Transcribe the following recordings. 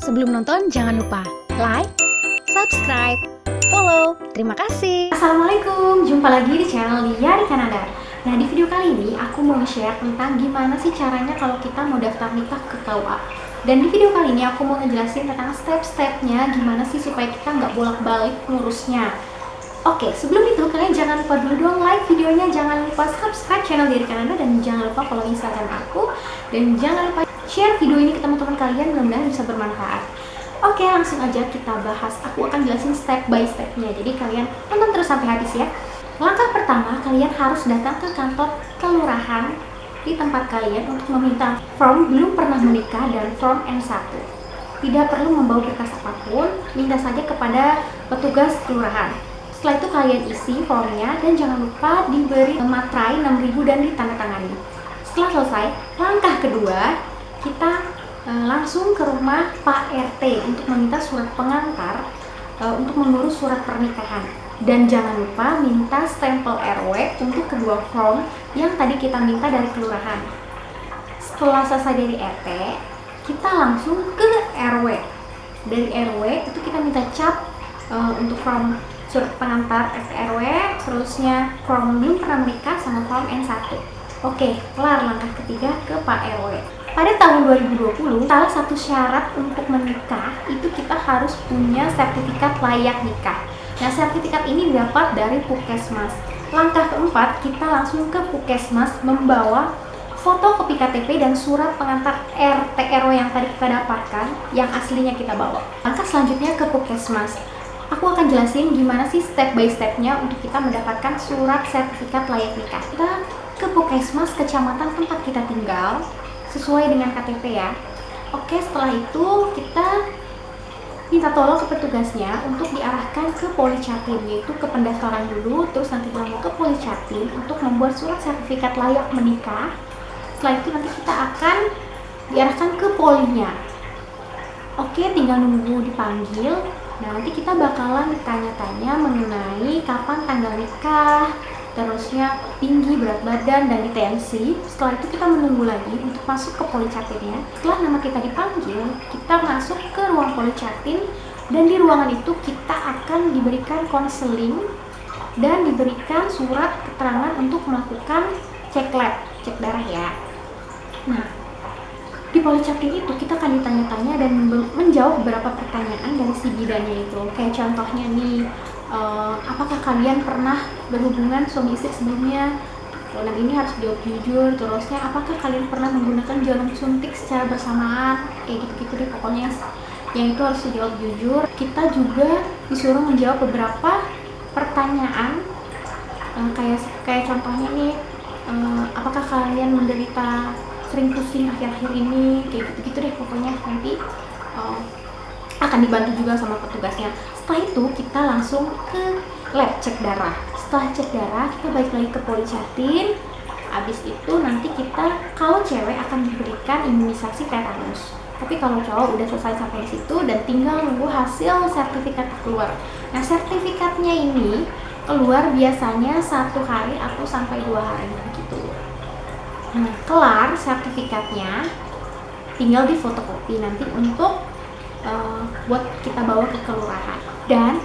Sebelum nonton, jangan lupa like, subscribe, follow. Terima kasih. Assalamualaikum, jumpa lagi di channel Lia di Kanada. Nah, di video kali ini aku mau share tentang gimana sih caranya kalau kita mau daftar nikah ke KUA. Dan di video kali ini aku mau ngejelasin tentang step-stepnya gimana sih supaya kita nggak bolak-balik ngurusnya. Oke, sebelum itu kalian jangan lupa dulu dong like videonya, jangan lupa subscribe channel Lia di Kanada, dan jangan lupa follow Instagram aku, dan jangan lupa share video ini ke teman-teman kalian, mudah-mudahan bisa bermanfaat. Oke, langsung aja kita bahas. Aku akan jelasin step by stepnya, jadi kalian tonton terus sampai habis ya. Langkah pertama, kalian harus datang ke kantor kelurahan di tempat kalian untuk meminta form belum pernah menikah dan form N1. Tidak perlu membawa berkas apapun, minta saja kepada petugas kelurahan. Setelah itu kalian isi formnya dan jangan lupa diberi materai 6.000 dan ditandatangani. Setelah selesai, langkah kedua, kita langsung ke rumah Pak RT untuk meminta surat pengantar untuk mengurus surat pernikahan. Dan jangan lupa minta stempel RW untuk kedua form yang tadi kita minta dari kelurahan. Setelah selesai dari RT, kita langsung ke RW. Dari RW itu kita minta cap untuk form surat pengantar RW, terusnya form belum pernah menikah sama form N1. Oke, kelar langkah ketiga ke Pak RW. Pada tahun 2020, salah satu syarat untuk menikah itu kita harus punya sertifikat layak nikah. Nah, sertifikat ini didapat dari Puskesmas. Langkah keempat, kita langsung ke Puskesmas membawa fotokopi KTP dan surat pengantar RT RW yang tadi kita dapatkan, yang aslinya kita bawa. Langkah selanjutnya ke Puskesmas. Aku akan jelasin gimana sih step by stepnya untuk kita mendapatkan surat sertifikat layak nikah. Kita ke Puskesmas kecamatan tempat kita tinggal sesuai dengan KTP ya. Oke, setelah itu kita minta tolong ke petugasnya untuk diarahkan ke Policatin, yaitu ke pendaftaran dulu, terus nanti kita ke Policatin untuk membuat surat sertifikat layak menikah. Setelah itu nanti kita akan diarahkan ke polinya. Oke, tinggal nunggu dipanggil. Nah, nanti kita bakalan ditanya-tanya mengenai kapan tanggal nikah, terusnya tinggi, berat badan, dan tensi. Setelah itu kita menunggu lagi untuk masuk ke Policatinnya. Setelah nama kita dipanggil, kita masuk ke ruang Policatin, dan di ruangan itu kita akan diberikan konseling dan diberikan surat keterangan untuk melakukan cek lab, cek darah ya. Nah, di Policatin itu kita akan ditanya-tanya dan menjawab beberapa pertanyaan dari si bidannya itu. Kayak contohnya nih, apakah kalian pernah berhubungan suami istri sebelumnya? Dan ini harus jawab jujur. Terusnya, apakah kalian pernah menggunakan jarum suntik secara bersamaan? Kayak gitu-gitu deh pokoknya, yang itu harus dijawab jujur. Kita juga disuruh menjawab beberapa pertanyaan, kayak contohnya nih, apakah kalian menderita sering pusing akhir-akhir ini, kayak gitu-gitu deh pokoknya. Nanti akan dibantu juga sama petugasnya. Setelah itu kita langsung ke lab cek darah. Setelah cek darah kita balik lagi ke Policatin. Habis itu nanti kita, kalau cewek akan diberikan imunisasi tetanus, tapi kalau cowok udah selesai sampai di situ dan tinggal nunggu hasil sertifikat keluar. Nah, sertifikatnya ini keluar biasanya 1 hari atau sampai 2 hari gitu. Nah, kelar sertifikatnya, tinggal di fotokopi nanti untuk buat kita bawa ke kelurahan. Dan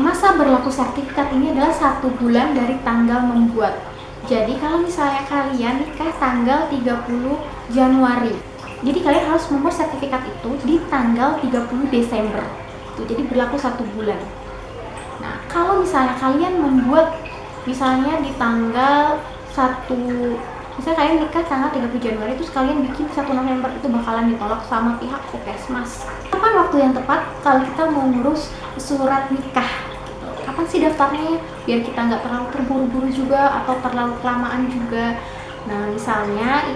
masa berlaku sertifikat ini adalah 1 bulan dari tanggal membuat. Jadi kalau misalnya kalian nikah tanggal 30 Januari, jadi kalian harus membuat sertifikat itu di tanggal 30 Desember. Jadi berlaku 1 bulan. Nah, kalau misalnya kalian membuat misalnya di tanggal 1, misalnya kalian nikah tanggal 30 Januari, terus kalian bikin 1 November, itu bakalan ditolak sama pihak Puskesmas. Kapan waktu yang tepat kalau kita mau ngurus surat nikah? Gitu. Kapan sih daftarnya? Biar kita nggak terlalu terburu-buru juga atau terlalu kelamaan juga. Nah, misalnya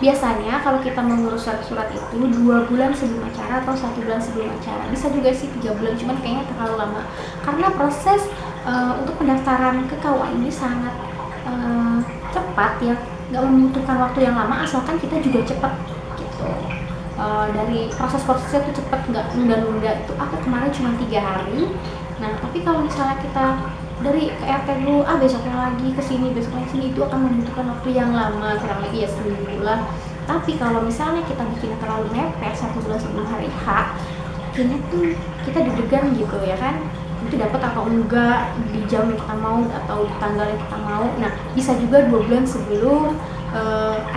biasanya kalau kita mengurus surat itu 2 bulan sebelum acara atau 1 bulan sebelum acara. Bisa juga sih 3 bulan, cuman kayaknya terlalu lama. Karena proses untuk pendaftaran ke KUA ini sangat cepat ya, nggak membutuhkan waktu yang lama asalkan kita juga cepat gitu. Dari prosesnya itu cepat, nggak nunda-nunda. Itu aku kemarin cuma 3 hari. Nah, tapi kalau misalnya kita dari ke RT dulu, besoknya lagi ke sini, besoknya ke sini, itu akan membutuhkan waktu yang lama, kurang lebih ya seminggu lah. Tapi kalau misalnya kita bikin terlalu mepet 1 bulan sebelum hari H, akhirnya tuh kita deg-degan gitu ya kan, itu dapat atau enggak di jam yang kita mau atau di tanggal yang kita mau. Nah bisa juga 2 bulan sebelum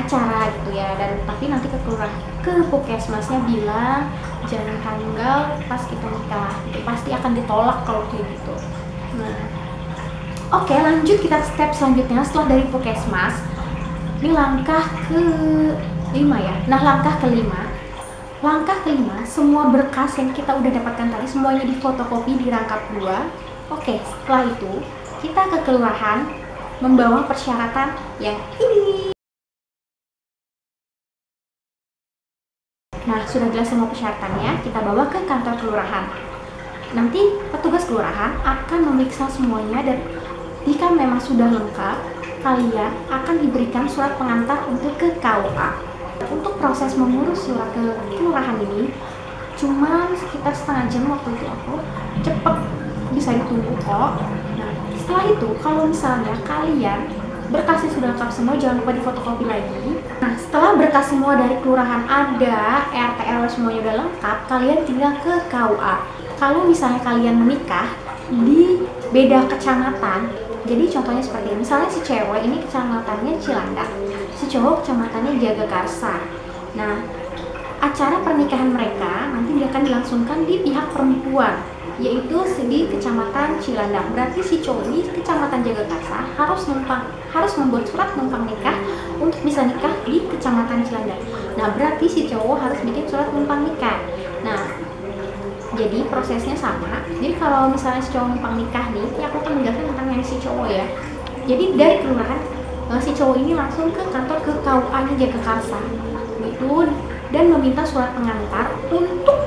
acara gitu ya, dan tapi nanti ke puskesmasnya bilang jangan tanggal pas kita nikah gitu. Pasti akan ditolak kalau kayak gitu. Nah oke, lanjut kita step selanjutnya setelah dari puskesmas. Ini langkah ke-5 ya. Nah langkah kelima, semua berkas yang kita udah dapatkan tadi semuanya difotokopi, dirangkap 2. Oke, setelah itu kita ke kelurahan membawa persyaratan yang ini. Nah, sudah jelas semua persyaratannya, kita bawa ke kantor kelurahan. Nanti petugas kelurahan akan memeriksa semuanya, dan jika memang sudah lengkap, kalian akan diberikan surat pengantar untuk ke KUA. Untuk proses mengurus surat ke kelurahan ini cuma sekitar setengah jam waktu itu aku, cepet bisa ditunggu kok. Nah, setelah itu kalau misalnya kalian berkasnya sudah lengkap semua, jangan lupa difotokopi lagi. Nah, setelah berkas semua dari kelurahan ada, RT RW semuanya udah lengkap, kalian tinggal ke KUA. Kalau misalnya kalian menikah di beda kecamatan, jadi contohnya seperti ini, misalnya si cewek ini kecamatannya Cilandak, si cowok kecamatannya Jagakarsa. Nah, acara pernikahan mereka nanti akan dilangsungkan di pihak perempuan, yaitu di kecamatan Cilandak. Berarti si cowok di kecamatan Jagakarsa harus membuat surat numpang nikah untuk bisa nikah di kecamatan Cilandak. Nah, berarti si cowok harus bikin surat numpang nikah. Nah, jadi prosesnya sama. Jadi kalau misalnya si cowok numpang nikah nih, ya aku akan menjelaskan tentang yang si cowok ya. Jadi dari kelurahan si cowok ini langsung ke kantor ke KUA-nya Jagakarsa gitu, dan meminta surat pengantar untuk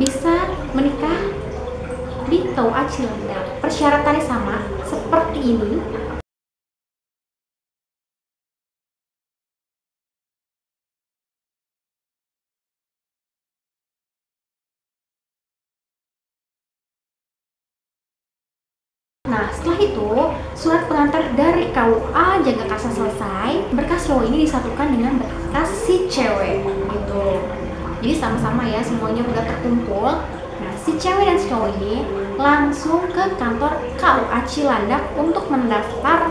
bisa menikah di KUA Cilandak. Persyaratannya sama seperti ini. Nah, setelah itu surat pengantar dari KUA Jagakarsa selesai, berkas cowok ini disatukan dengan berkas si cewek gitu. Jadi sama-sama ya, semuanya udah terkumpul. Nah, si cewek dan si cowok ini langsung ke kantor KUA Cilandak untuk mendaftar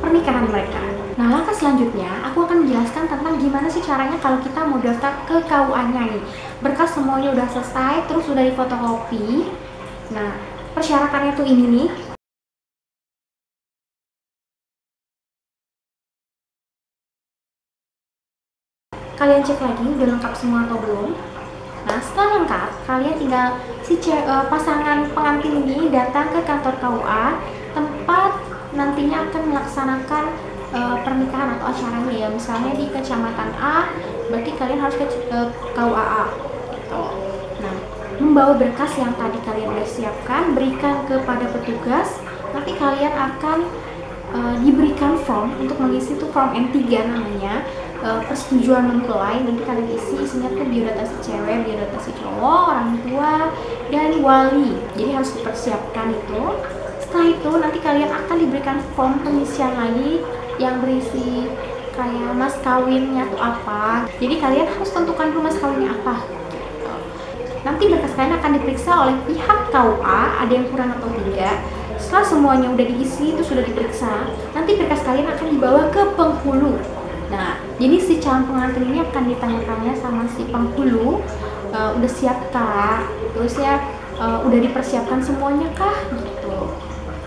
pernikahan mereka. Nah, langkah selanjutnya aku akan menjelaskan tentang gimana sih caranya kalau kita mau daftar ke KUA-nya nih. Berkas semuanya udah selesai, terus udah difotokopi. Nah, persyaratannya tuh ini nih. Kalian cek lagi udah lengkap semua atau belum. Nah, setelah lengkap, kalian tinggal pasangan pengantin ini datang ke kantor KUA, tempat nantinya akan melaksanakan pernikahan atau acaranya ya. Misalnya di kecamatan A, berarti kalian harus ke KUA A gitu. Nah, membawa berkas yang tadi kalian udah siapkan, berikan kepada petugas. Nanti kalian akan diberikan form untuk mengisi, itu form N3 namanya, persetujuan mempelai. Nanti kalian isinya tuh biodata si cewek, biodata si cowok, orang tua, dan wali. Jadi harus dipersiapkan itu. Setelah itu nanti kalian akan diberikan form pengisian lagi yang berisi kayak mas kawinnya tuh apa. Jadi kalian harus tentukan dulu mas kawinnya apa. Nanti berkas kalian akan diperiksa oleh pihak KUA, ada yang kurang atau tidak. Setelah semuanya udah diisi, itu sudah diperiksa, nanti berkas kalian akan dibawa ke penghulu. Nah, jadi si calon pengantin ini akan ditanya-tanya sama si penghulu, udah siap kah? Terus ya, udah dipersiapkan semuanya kah? Gitu.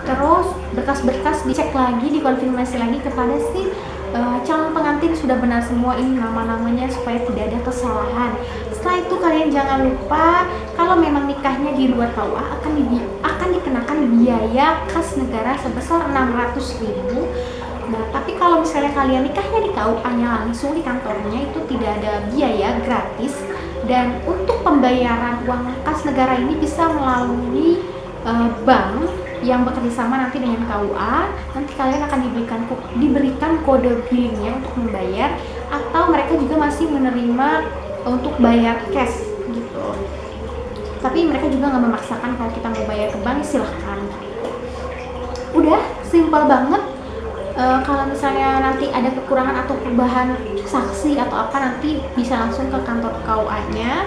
Terus berkas-berkas dicek lagi, dikonfirmasi lagi kepada si calon pengantin sudah benar semua ini nama-namanya supaya tidak ada kesalahan. Setelah itu kalian jangan lupa kalau memang nikahnya di luar KUA akan dikenakan biaya kas negara sebesar 600.000. Nah, tapi kalau misalnya kalian nikahnya di KUA-nya langsung di kantornya, itu tidak ada biaya, gratis. Dan untuk pembayaran uang kas negara ini bisa melalui bank yang bekerja sama nanti dengan KUA. Nanti kalian akan diberikan kode billingnya untuk membayar, atau mereka juga masih menerima untuk bayar cash gitu. Tapi mereka juga nggak memaksakan kalau kita mau bayar ke bank, silahkan. Udah, simpel banget. Kalau misalnya nanti ada kekurangan atau perubahan saksi atau apa, nanti bisa langsung ke kantor KUA-nya.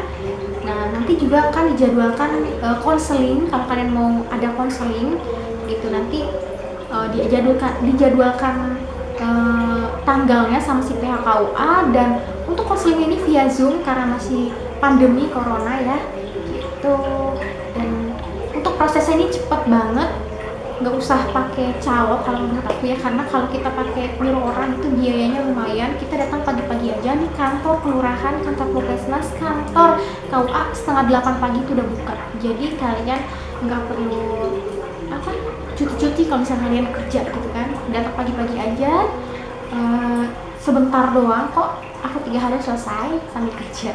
Nah, nanti juga akan dijadwalkan konseling. Kalau kalian mau ada konseling itu nanti dijadwalkan tanggalnya sama si pihak KUA. Dan untuk konseling ini via Zoom karena masih pandemi corona ya gitu. Dan untuk prosesnya ini cepet banget, nggak usah pakai calo kalau menurut aku ya, karena kalau kita pakai nyuruh orang itu biayanya lumayan. Kita datang pagi-pagi aja nih, kantor kelurahan, kantor puskesmas, kantor KUA setengah 8 pagi itu udah buka. Jadi kalian nggak perlu cuti-cuti kalau misalnya kalian kerja gitu kan, datang pagi-pagi aja. Sebentar doang kok, aku 3 hari selesai sambil kerja.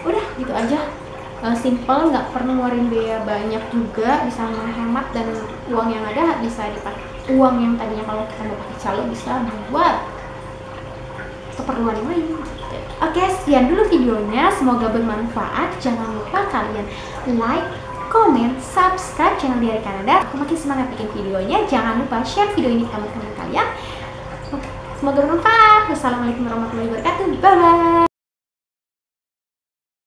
Udah gitu aja. Simple, nggak perlu ngeluarin biaya banyak juga, bisa menghemat, dan uang yang ada bisa dipakai, uang yang tadinya kalau kita mau pakai calo bisa buat keperluan yang lain. Oke, sekian dulu videonya, semoga bermanfaat. Jangan lupa kalian like, komen, subscribe channel Diari Kanada. Aku makin semangat bikin videonya. Jangan lupa share video ini ke teman-teman kalian. Semoga bermanfaat. Wassalamualaikum warahmatullahi wabarakatuh. Bye bye.